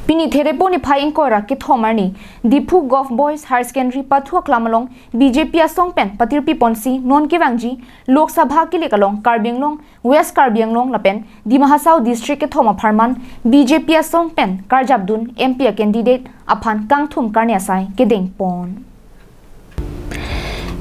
Pini Thereponi Pai Inkora Kithomarni, Dipu Golf Boys Higher Secondary Pathua Klamalong, BJP Asong Pen, Patirpi Ponsi, Non Kivangji, Lok Sabha Kilikalong, Karbianglong, West Karbianglong Lapen, Dimahasao District Thoma Parman, BJP Asong Pen, Karjabdun, MP candidate, Apan Kangthum Karniasai, Kedeng Pon.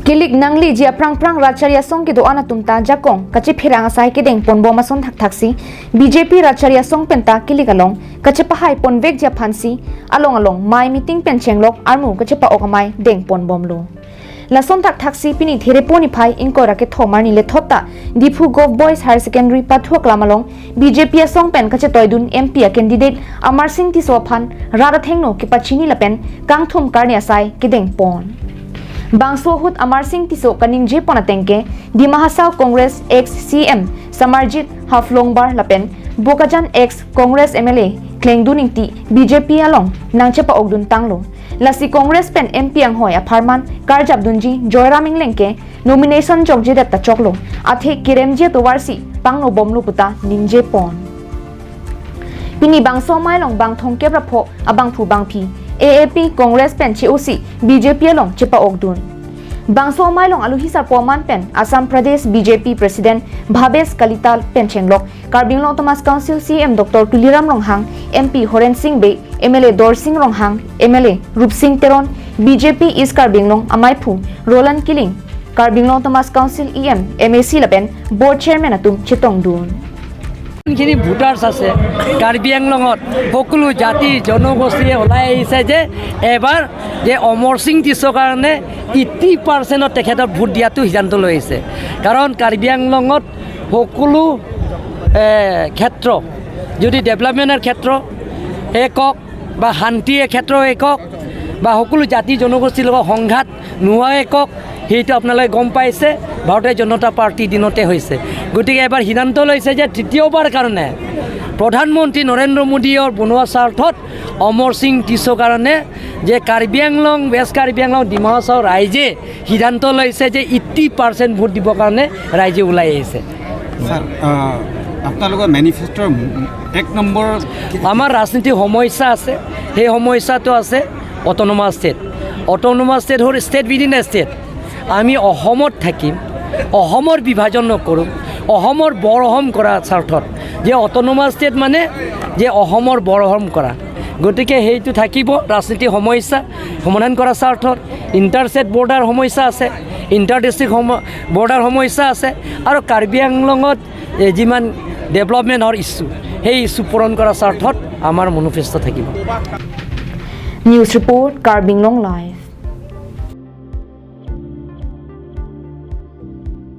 Kilik nangli jia prang Racharya Song ke doana tumta jakong kache phirang asai ke deng pon boma son thak thaksi BJP Racharya Song penta kilikalong kache pahai pon vek jia phansi along mai meeting pen chenglok armu kache pa okamai deng pon bomlo la son thak thaksi pini there poni phai inkora ke thomarni le thota Dipu Golf Boys Higher Secondary Pathua Klamalong BJP Song pen kache toidun MP candidate Amar Singh Tisophan rara thengno ke pachini lapen kangthum karni asai ke deng pon Bangso hut Amar Singh Tiso kaning je ponatengke Dimahasao Congress ex CM Samarjit Haflongbar Lapen Bokajan ex Congress MLA Klengduningti BJP along nangchepa ogdun tanglo lasi Congress pen MP ang hoy aparman Karjabdunji Joyraming lengke nomination jogje datta choklo athe kiremje towarsi pangno bomlo puta ningje pon Pini bangso mailong bang thongke rapho abang phu bangphi AAP Congress pen COC BJP along chepa ogdun Bangso mailong aluhisar poman pen Assam Pradesh BJP President Bhabesh Kalital pen chenglok Karbinglong Thomas Council CM Dr. Tuliram Ronghang MP Horen Singh Be MLA Dor Singh Ronghang MLA Rup Singh Teron BJP East Karbinglong Amaiphu Roland Kiling Karbinglong Thomas Council EM MAC Lapen Board Chairman atum Chitongdun খিনি voters আছে কাৰ্বি আংলঙত সকলো জাতি জনগোষ্ঠীয়ে ওলাই আহিছে যে এবাৰ যে অমৰ সিং টিছৰ কাৰণে 80% তেখেতৰ ভোট দিয়াটো সিদ্ধান্ত লৈ আহিছে কাৰণ কাৰ্বি আংলঙত সকলো ক্ষেত্ৰ যদি ডেভেলপমেণ্টৰ ক্ষেত্ৰ একক বা শান্তিৰ ক্ষেত্ৰ একক বা সকলো জাতি জনগোষ্ঠীৰ লগত সংঘাত নোহোৱা একক সেইটো আপোনালোকে গম পাইছে ভাৰতীয় জনতা পাৰ্টি দিনতে হৈছে গতিকে এবাৰ সিদ্ধান্ত লৈছে যে তৃতীয়বাৰ কাৰণে প্ৰধানমন্ত্ৰী নৰেন্দ্ৰ মোদীৰ বনোৱা স্বাৰ্থত অমৰ সিং টিছৰ কাৰণে যে কাৰ্বি আংলং ৱেষ্ট কাৰ্বি আংলং ডিমাহাছাও ৰাইজে সিদ্ধান্ত লৈছে যে 80% ভোট দিবৰ কাৰণে ৰাইজে ওলাই আহিছে স্যাৰ আপোনালোকৰ মেনিফেষ্টৰ এক নম্বৰ আমাৰ ৰাজনীতিৰ সমস্যা আছে সেই সমস্যাটো আছে অটোনমাস ষ্টেট হ'ল ষ্টেট উইদিন এ ষ্টেট আমি অসমত থাকিম অসমৰ বিভাজন নকৰোঁ অসমৰ বৰহম কৰা স্বাৰ্থত যে অটোনমাস ষ্টেট মানে যে অসমৰ বৰহম কৰা গতিকে সেইটো থাকিব ৰাজনীতিৰ সমস্যা সমাধান কৰা স্বাৰ্থত ইণ্টাৰ ষ্টেট বৰ্ডাৰ সমস্যা আছে ইণ্টাৰ ডিষ্ট্ৰিক্ট বৰ্ডাৰ সমস্যা আছে আৰু কাৰ্বি আংলঙত যিমান ডেভেলপমেণ্টৰ ইছ্যু সেই ইছ্যু পূৰণ কৰা স্বাৰ্থত আমাৰ মেনিফেষ্ট থাকিব News Report Karbinglong Live